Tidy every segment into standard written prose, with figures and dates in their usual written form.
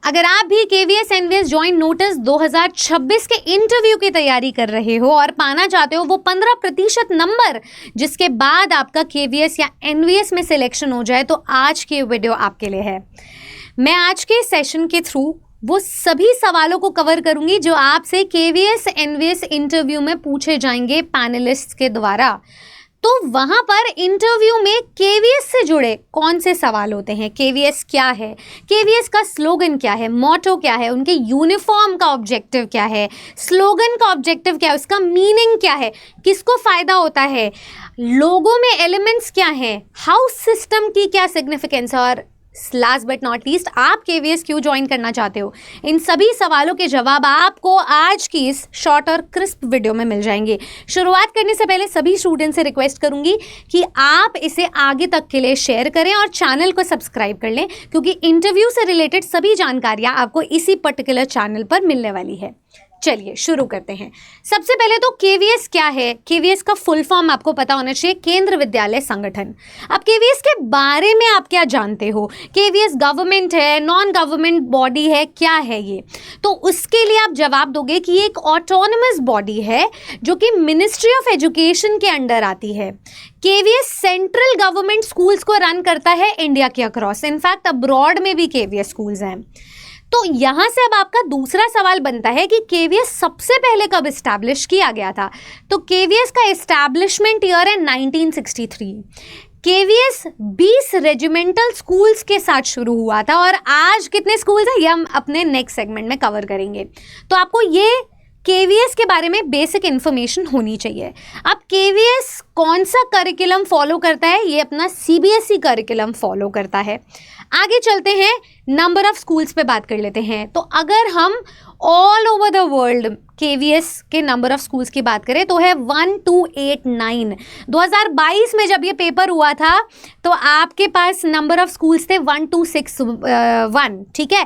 अगर आप भी केवीएस एनवीएस जॉइंट नोटिस 2026 के इंटरव्यू की तैयारी कर रहे हो और पाना चाहते हो वो 15% नंबर, जिसके बाद आपका केवीएस या एनवीएस में सिलेक्शन हो जाए, तो आज की वीडियो आपके लिए है। मैं आज के सेशन के थ्रू वो सभी सवालों को कवर करूंगी जो आपसे केवीएस एनवीएस इंटरव्यू में पूछे जाएंगे पैनलिस्ट्स के द्वारा। तो वहां पर इंटरव्यू में केवीएस से जुड़े कौन से सवाल होते हैं, केवीएस क्या है, केवीएस का स्लोगन क्या है, मोटो क्या है, उनके यूनिफॉर्म का ऑब्जेक्टिव क्या है, स्लोगन का ऑब्जेक्टिव क्या है, उसका मीनिंग क्या है, किसको फायदा होता है, लोगों में एलिमेंट्स क्या है, हाउस सिस्टम की क्या सिग्निफिकेंस है, और लास्ट बट नॉट लीस्ट आप केवीएस क्यों ज्वाइन करना चाहते हो। इन सभी सवालों के जवाब आपको आज की इस शॉर्ट और क्रिस्प वीडियो में मिल जाएंगे। शुरुआत करने से पहले सभी स्टूडेंट से रिक्वेस्ट करूंगी कि आप इसे आगे तक के लिए शेयर करें और चैनल को सब्सक्राइब कर लें, क्योंकि इंटरव्यू से रिलेटेड सभी जानकारियां आपको इसी पर्टिकुलर चैनल पर मिलने वाली है। चलिए शुरू करते हैं। सबसे पहले तो केवीएस क्या है, केवीएस का फुल फॉर्म आपको पता होना चाहिए, केंद्र विद्यालय संगठन। अब केवीएस के बारे में आप क्या जानते हो, केवीएस गवर्नमेंट है, नॉन गवर्नमेंट बॉडी है, क्या है ये, तो उसके लिए आप जवाब दोगे कि ये एक ऑटोनमस बॉडी है जो कि मिनिस्ट्री ऑफ एजुकेशन के अंडर आती है। केवीएस सेंट्रल गवर्नमेंट स्कूल्स को रन करता है इंडिया के अक्रॉस, इनफैक्ट अब्रॉड में भी केवीएस स्कूल्स हैं। तो यहां से अब आपका दूसरा सवाल बनता है कि केवीएस सबसे पहले कब इस्टेब्लिश किया गया था। तो केवीएस का इस्टेब्लिशमेंट ईयर है 1963। केवीएस 20 रेजिमेंटल स्कूल्स के साथ शुरू हुआ था और आज कितने स्कूल्स हैं ये हम अपने नेक्स्ट सेगमेंट में कवर करेंगे। तो आपको ये केवीएस के बारे में बेसिक इन्फॉर्मेशन होनी चाहिए। अब केवीएस कौन सा करिकुलम फॉलो करता है, ये अपना सीबीएसई करिकुलम फॉलो करता है। आगे चलते हैं, नंबर ऑफ स्कूल्स पे बात कर लेते हैं। तो अगर हम all over the world KVS के नंबर ऑफ स्कूल्स की बात करें तो है 1289। 2022 में जब ये पेपर हुआ था तो आपके पास नंबर ऑफ स्कूल्स थे 1261, ठीक है,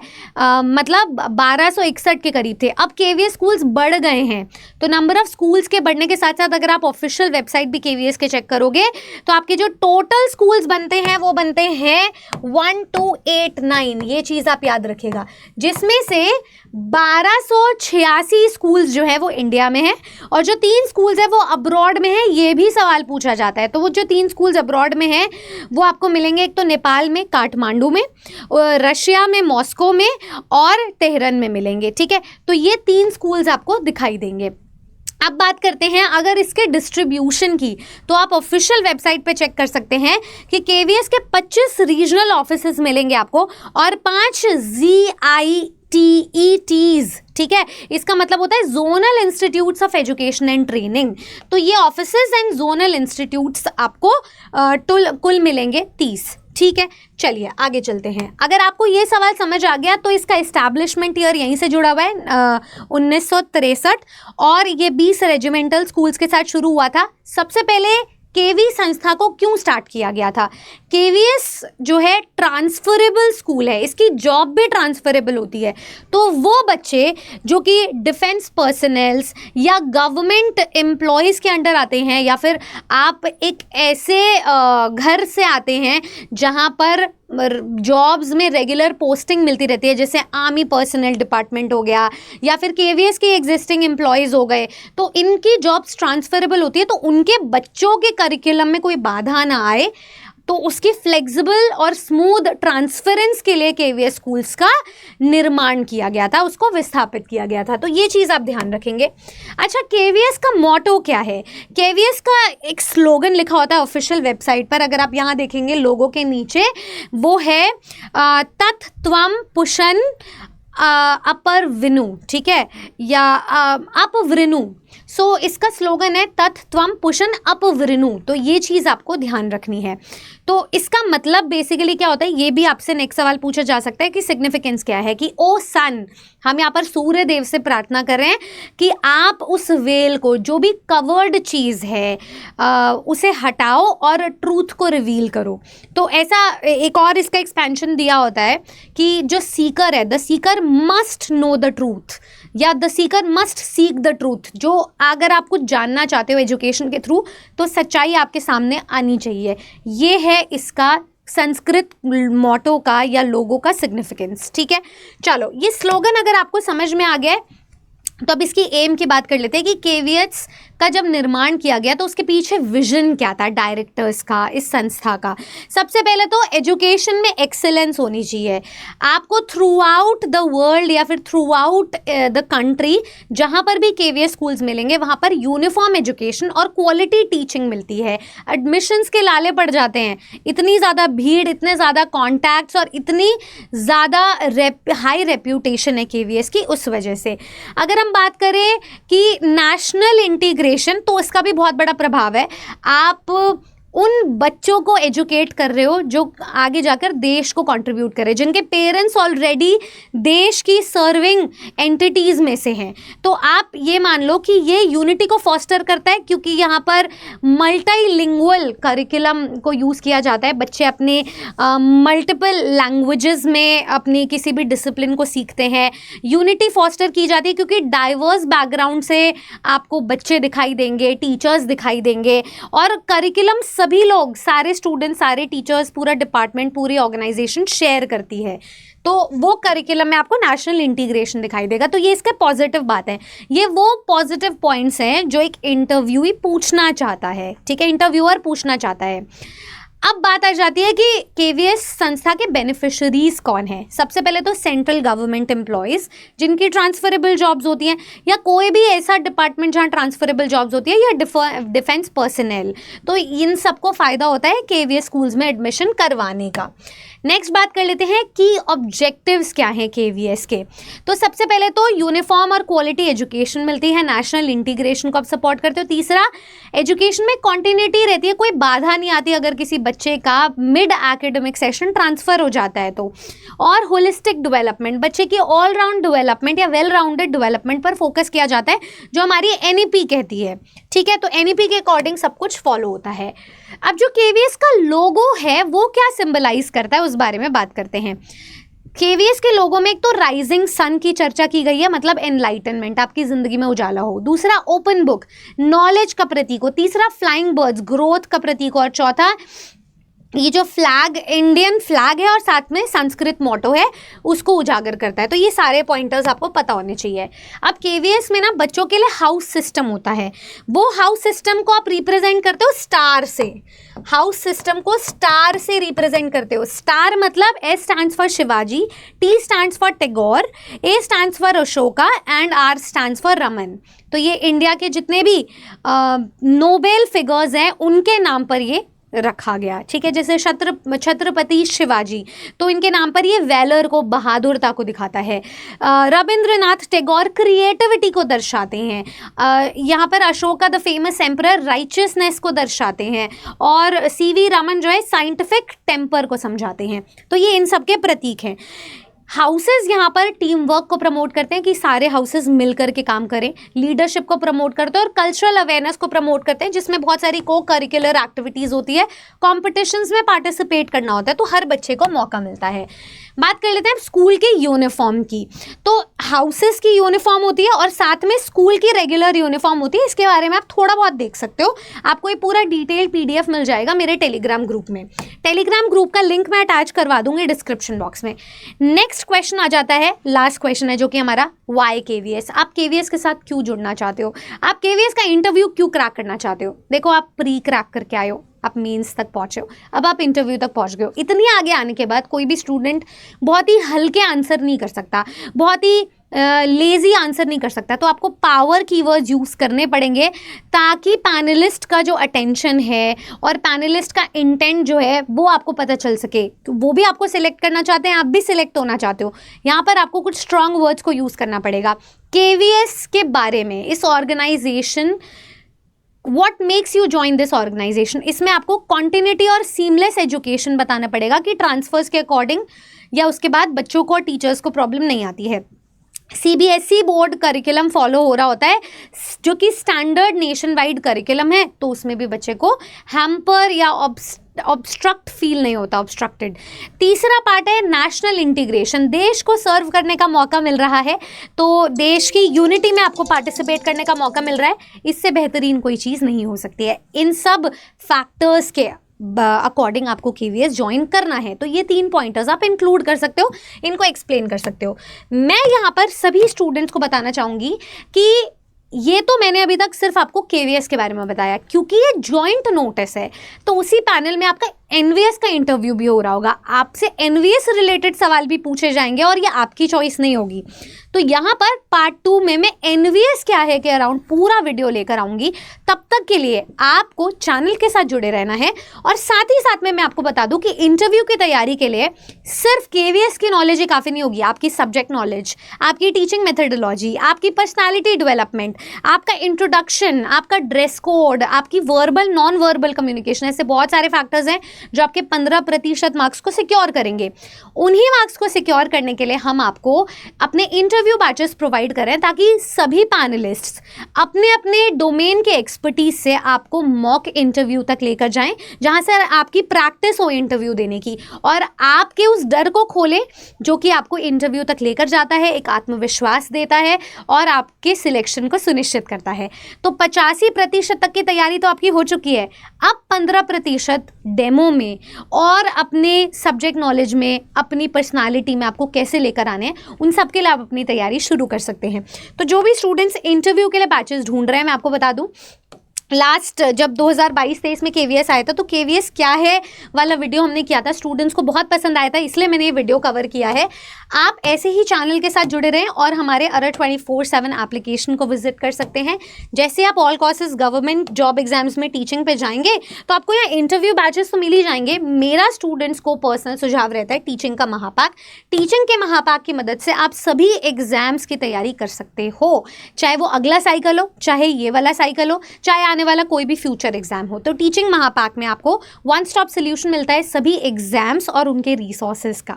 मतलब 1261 के करीब थे। अब केवीएस स्कूल्स बढ़ गए हैं, तो नंबर ऑफ स्कूल्स के बढ़ने के साथ साथ अगर आप ऑफिशियल वेबसाइट भी केवीएस के चेक करोगे तो आपके जो टोटल स्कूल्स बनते हैं वो बनते हैं 1289। ये चीज़ आप याद रखिएगा, जिसमें से 1286 स्कूल्स जो है वो इंडिया में है और जो 3 स्कूल्स है वो अब्रॉड में है। ये भी सवाल पूछा जाता है। तो वो जो 3 स्कूल्स अब्रॉड में हैं वो आपको मिलेंगे, एक तो नेपाल में काठमांडू में, रशिया में मॉस्को में और तेहरान में मिलेंगे, ठीक है। तो ये 3 स्कूल्स आपको दिखाई देंगे। अब बात करते हैं अगर इसके डिस्ट्रीब्यूशन की, तो आप ऑफिशियल वेबसाइट पे चेक कर सकते हैं कि केवीएस के 25 रीजनल ऑफिसेस मिलेंगे आपको और 5 ZITETs, ठीक है। इसका मतलब होता है zonal institutes of education and training. तो ये ऑफिसेस एंड जोनल इंस्टीट्यूट्स आपको कुल मिलेंगे 30, ठीक है। चलिए आगे चलते हैं। अगर आपको ये सवाल समझ आ गया तो इसका इस्टेब्लिशमेंट ईयर यहीं से जुड़ा हुआ है 1963 और ये 20 रेजिमेंटल स्कूल्स के साथ शुरू हुआ था। सबसे पहले केवी संस्था को क्यों स्टार्ट किया गया था? केवीएस जो है ट्रांसफरेबल स्कूल है, इसकी जॉब भी ट्रांसफरेबल होती है। तो वो बच्चे जो कि डिफेंस पर्सनल्स या गवर्नमेंट एम्प्लॉयज़ के अंडर आते हैं, या फिर आप एक ऐसे घर से आते हैं जहाँ पर जॉब्स में रेगुलर पोस्टिंग मिलती रहती है, जैसे आर्मी पर्सनल डिपार्टमेंट हो गया या फिर केवीएस के एग्जिस्टिंग एम्प्लॉयज़ हो गए, तो इनकी जॉब्स ट्रांसफरेबल होती है। तो उनके बच्चों के करिकुलम में कोई बाधा ना आए, तो उसकी फ्लेक्सिबल और स्मूथ ट्रांसफरेंस के लिए केवीएस स्कूल्स का निर्माण किया गया था, उसको विस्थापित किया गया था। तो ये चीज़ आप ध्यान रखेंगे। अच्छा, केवीएस का मोटो क्या है? केवीएस का एक स्लोगन लिखा होता है ऑफिशियल वेबसाइट पर, अगर आप यहाँ देखेंगे लोगो के नीचे, वो है तत् त्वम पुशन अपर विनु, ठीक है, या अपवृनु। सो इसका स्लोगन है तत् त्वम पुशन अपवृनु। तो ये चीज़ आपको ध्यान रखनी है। तो इसका मतलब बेसिकली क्या होता है, ये भी आपसे नेक्स्ट सवाल पूछा जा सकता है कि सिग्निफिकेंस क्या है, कि ओ सन, हम यहाँ पर सूर्य देव से प्रार्थना कर रहे हैं कि आप उस वेल को, जो भी कवर्ड चीज़ है, उसे हटाओ और ट्रूथ को रिवील करो। तो ऐसा एक और इसका एक्सपेंशन दिया होता है कि जो सीकर है, the seeker must know the truth, या the seeker must seek the truth. जो अगर आप कुछ जानना चाहते हो एजुकेशन के थ्रू, तो सच्चाई आपके सामने आनी चाहिए। ये है इसका संस्कृत मोटो का या लोगो का सिग्निफिकेंस। ठीक है, चलो ये स्लोगन अगर आपको समझ में आ गया है तो अब इसकी एम की बात कर लेते हैं कि केवीएस का जब निर्माण किया गया तो उसके पीछे विजन क्या था डायरेक्टर्स का, इस संस्था का। सबसे पहले तो एजुकेशन में एक्सेलेंस होनी चाहिए। आपको थ्रू आउट द वर्ल्ड या फिर थ्रू आउट द कंट्री जहाँ पर भी केवीएस स्कूल्स मिलेंगे वहाँ पर यूनिफॉर्म एजुकेशन और क्वालिटी टीचिंग मिलती है। एडमिशन्स के लाले पड़ जाते हैं, इतनी ज़्यादा भीड़, इतने ज़्यादा कॉन्टैक्ट्स और इतनी ज़्यादा हाई रेप्यूटेशन है केवीएस की उस वजह से। अगर हम बात करें कि नेशनल इंटीग्रेशन, तो इसका भी बहुत बड़ा प्रभाव है। आप उन बच्चों को एजुकेट कर रहे हो जो आगे जाकर देश को कंट्रीब्यूट करें, जिनके पेरेंट्स ऑलरेडी देश की सर्विंग एंटिटीज़ में से हैं। तो आप ये मान लो कि ये यूनिटी को फॉस्टर करता है, क्योंकि यहाँ पर मल्टीलिंगुअल करिकुलम को यूज़ किया जाता है। बच्चे अपने मल्टीपल लैंग्वेजेस में अपनी किसी भी डिसिप्लिन को सीखते हैं। यूनिटी फॉस्टर की जाती है क्योंकि डाइवर्स बैकग्राउंड से आपको बच्चे दिखाई देंगे, टीचर्स दिखाई देंगे, और करिकुलम सभी लोग, सारे स्टूडेंट्स, सारे टीचर्स, पूरा डिपार्टमेंट, पूरी ऑर्गेनाइजेशन शेयर करती है। तो वो करिकुलम में आपको नेशनल इंटीग्रेशन दिखाई देगा। तो ये इसका पॉजिटिव बात है। ये वो पॉजिटिव पॉइंट्स हैं जो एक इंटरव्यूई पूछना चाहता है। ठीक है, इंटरव्यूअर पूछना चाहता है। अब बात आ जाती है कि केवीएस संस्था के बेनिफिशरीज कौन है। सबसे पहले तो सेंट्रल गवर्नमेंट एम्प्लॉयज़ जिनकी ट्रांसफरेबल जॉब्स होती हैं, या कोई भी ऐसा डिपार्टमेंट जहाँ ट्रांसफरेबल जॉब्स होती है, या डिफेंस पर्सनल। तो इन सबको फ़ायदा होता है केवीएस स्कूल्स में एडमिशन करवाने का। नेक्स्ट बात कर लेते हैं कि ऑब्जेक्टिव्स क्या हैं केवीएस के। तो सबसे पहले तो यूनिफॉर्म और क्वालिटी एजुकेशन मिलती है, नेशनल इंटीग्रेशन को आप सपोर्ट करते हो। तीसरा, एजुकेशन में कॉन्टिन्यूटी रहती है, कोई बाधा नहीं आती अगर किसी बच्चे का मिड एकेडमिक सेशन ट्रांसफ़र हो जाता है तो। और होलिस्टिक डेवलपमेंट, बच्चे की ऑल राउंड डेवलपमेंट या वेल राउंडेड डेवलपमेंट पर फोकस किया जाता है, जो हमारी एनईपी कहती है। ठीक है, तो एनईपी के अकॉर्डिंग सब कुछ फॉलो होता है। अब जो केवीएस का लोगो है वो क्या सिंबलाइज करता है उस बारे में बात करते हैं। केवीएस के लोगों में एक तो राइजिंग सन की चर्चा की गई है, मतलब एनलाइटनमेंट, आपकी जिंदगी में उजाला हो। दूसरा, ओपन बुक, नॉलेज का प्रतीक हो। तीसरा, फ्लाइंग बर्ड्स, ग्रोथ का प्रतीक हो। और चौथा, ये जो फ्लैग, इंडियन फ्लैग है और साथ में संस्कृत मोटो है, उसको उजागर करता है। तो ये सारे पॉइंटर्स आपको पता होने चाहिए। अब केवीएस में ना बच्चों के लिए हाउस सिस्टम होता है। वो हाउस सिस्टम को आप रिप्रेजेंट करते हो स्टार से। हाउस सिस्टम को स्टार से रिप्रेजेंट करते हो। स्टार मतलब S stands for Shivaji, T stands for Tagore, A stands for Ashoka and R stands for Raman. तो ये इंडिया के जितने भी नोबेल फिगर्स हैं उनके नाम पर ये रखा गया। ठीक है, जैसे छत्रपति शिवाजी, तो इनके नाम पर ये वैलर को, बहादुरता को दिखाता है। रविंद्रनाथ टैगोर क्रिएटिविटी को दर्शाते हैं। यहाँ पर Ashoka the famous emperor righteousness को दर्शाते हैं। और सीवी रमन जो है साइंटिफिक टेम्पर को समझाते हैं। तो ये इन सब के प्रतीक हैं। हाउसेस यहाँ पर टीम वर्क को प्रमोट करते हैं कि सारे हाउसेस मिलकर के काम करें। लीडरशिप को प्रमोट करते हैं और कल्चरल अवेयरनेस को प्रमोट करते हैं, जिसमें बहुत सारी को करिकुलर एक्टिविटीज़ होती है। कॉम्पिटिशन्स में पार्टिसिपेट करना होता है, तो हर बच्चे को मौका मिलता है। बात कर लेते हैं स्कूल के यूनिफॉर्म की। तो हाउसेस की यूनिफॉर्म होती है और साथ में स्कूल की रेगुलर यूनिफॉर्म होती है। इसके बारे में आप थोड़ा बहुत देख सकते हो। आपको ये पूरा डिटेल पीडीएफ मिल जाएगा मेरे टेलीग्राम ग्रुप में। टेलीग्राम ग्रुप का लिंक मैं अटैच करवा दूंगी डिस्क्रिप्शन बॉक्स में। नेक्स्ट क्वेश्चन आ जाता है, लास्ट क्वेश्चन है जो कि हमारा वाई केवीएस। आप केवीएस के साथ क्यों जुड़ना चाहते हो? आप केवीएस का इंटरव्यू क्यों क्रैक करना चाहते हो? देखो, आप प्री क्रैक करके आए हो, आप मेंस तक पहुँचे हो, अब आप इंटरव्यू तक पहुँच गए हो। इतनी आगे आने के बाद कोई भी स्टूडेंट बहुत ही हल्के आंसर नहीं कर सकता, बहुत ही लेज़ी आंसर नहीं कर सकता। तो आपको पावर कीवर्ड्स यूज़ करने पड़ेंगे ताकि पैनलिस्ट का जो अटेंशन है और पैनलिस्ट का इंटेंट जो है वो आपको पता चल सके। वो भी आपको सिलेक्ट करना चाहते हैं, आप भी सिलेक्ट होना चाहते हो। यहाँ पर आपको कुछ स्ट्रॉन्ग वर्ड्स को यूज़ करना पड़ेगा। केवीएस के बारे में, इस organisation, What makes you join this organization? इसमें आपको कॉन्टिन्यूटी और सीमलेस एजुकेशन बताना पड़ेगा कि ट्रांसफर्स के अकॉर्डिंग या उसके बाद बच्चों को और टीचर्स को प्रॉब्लम नहीं आती है। सीबीएसई बोर्ड करिकुलम फॉलो हो रहा होता है, जो कि स्टैंडर्ड नेशन वाइड करिकुलम है, तो उसमें भी बच्चे को हैम्पर या ऑब्स्ट्रक्ट फील नहीं होता, ऑब्स्ट्रक्टेड। तीसरा पार्ट है नेशनल इंटीग्रेशन। देश को सर्व करने का मौका मिल रहा है, तो देश की यूनिटी में आपको पार्टिसिपेट करने का मौका मिल रहा है। इससे बेहतरीन कोई चीज़ नहीं हो सकती है। इन सब फैक्टर्स के अकॉर्डिंग आपको KVS ज्वाइन करना है। तो ये 3 पॉइंटर्स आप इंक्लूड कर सकते हो, इनको एक्सप्लेन कर सकते हो। मैं यहाँ पर सभी स्टूडेंट्स को बताना चाहूँगी कि ये तो मैंने अभी तक सिर्फ आपको KVS के बारे में बताया, क्योंकि ये जॉइंट नोटिस है तो उसी पैनल में आपका NVS का इंटरव्यू भी हो रहा होगा, आपसे NVS रिलेटेड सवाल भी पूछे जाएंगे और ये आपकी चॉइस नहीं होगी। तो यहाँ पर पार्ट 2 में मैं NVS क्या है के अराउंड पूरा वीडियो लेकर आऊँगी। तब तक के लिए आपको चैनल के साथ जुड़े रहना है। और साथ ही साथ में मैं आपको बता दूं कि इंटरव्यू की तैयारी के लिए सिर्फ KVS की नॉलेज ही काफ़ी नहीं होगी, आपकी सब्जेक्ट नॉलेज, आपकी टीचिंग मेथडोलॉजी, आपकी पर्सनैलिटी डेवलपमेंट, आपका इंट्रोडक्शन, आपका ड्रेस कोड, आपकी वर्बल नॉन वर्बल कम्युनिकेशन, ऐसे बहुत सारे फैक्टर्स हैं जो आपके 15% मार्क्स को सिक्योर करेंगे। उन्हीं मार्क्स को सिक्योर करने के लिए हम आपको अपने इंटरव्यू बैचेस प्रोवाइड करें ताकि सभी पैनलिस्ट्स अपने अपने डोमेन के एक्सपर्टीज से आपको मॉक इंटरव्यू तक लेकर जाएं, जहां से आपकी प्रैक्टिस हो इंटरव्यू देने की और आपके उस डर को खोलें जो कि आपको इंटरव्यू तक लेकर जाता है, एक आत्मविश्वास देता है और आपके सिलेक्शन को सुनिश्चित करता है। तो 85% तक की तैयारी तो आपकी हो चुकी है। अब 15% डेमो में और अपने सब्जेक्ट नॉलेज में, अपनी पर्सनालिटी में आपको कैसे लेकर आने हैं, उन सब के लिए आप अपनी तैयारी शुरू कर सकते हैं। तो जो भी स्टूडेंट्स इंटरव्यू के लिए बैचेस ढूंढ रहे हैं, मैं आपको बता दूं, लास्ट जब 2022-23 में KVS आया था तो KVS क्या है वाला वीडियो हमने किया था, स्टूडेंट्स को बहुत पसंद आया था, इसलिए मैंने ये वीडियो कवर किया है। आप ऐसे ही चैनल के साथ जुड़े रहें और हमारे अरर 24/7 एप्लीकेशन को विजिट कर सकते हैं। जैसे आप all courses government job exams में टीचिंग पे जाएंगे तो आपको यहाँ इंटरव्यू बैचेस तो मिल ही जाएंगे। मेरा स्टूडेंट्स को पर्सनल सुझाव रहता है टीचिंग का महापाक। टीचिंग के महापाक की मदद से आप सभी एग्जाम्स की तैयारी कर सकते हो, चाहे वो अगला साइकिल हो, चाहे ये वाला साइकिल हो, चाहे वाला कोई भी फ्यूचर एग्जाम हो। तो टीचिंग महापाक में आपको वन स्टॉप सोल्यूशन मिलता है सभी एग्जाम्स और उनके रिसोर्सेज का।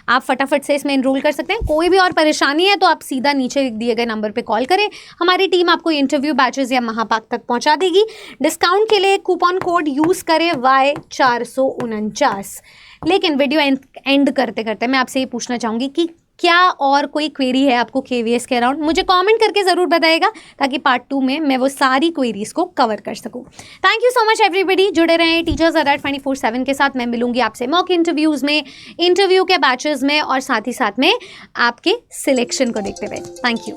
आप फटाफट से इसमें एनरोल कर सकते हैं। कोई भी और परेशानी है तो आप सीधा नीचे दिए गए नंबर पे कॉल करें, हमारी टीम आपको इंटरव्यू बैचेस या महापाक तक पहुंचा देगी। डिस्काउंट के लिए कूपन कोड यूज करें Y449। लेकिन वीडियो एंड करते करते मैं आपसे ये पूछना चाहूंगी कि क्या और कोई क्वेरी है आपको KVS के अराउंड, मुझे कमेंट करके ज़रूर बताइएगा ताकि पार्ट 2 में मैं वो सारी क्वेरीज को कवर कर सकूं। Thank you so much everybody. जुड़े रहें टीचर्स अरर 24/7 के साथ। मैं मिलूंगी आपसे मॉक इंटरव्यूज़ में, इंटरव्यू के बैचेस में और साथ ही साथ में आपके सिलेक्शन को देखते हुए। Thank you.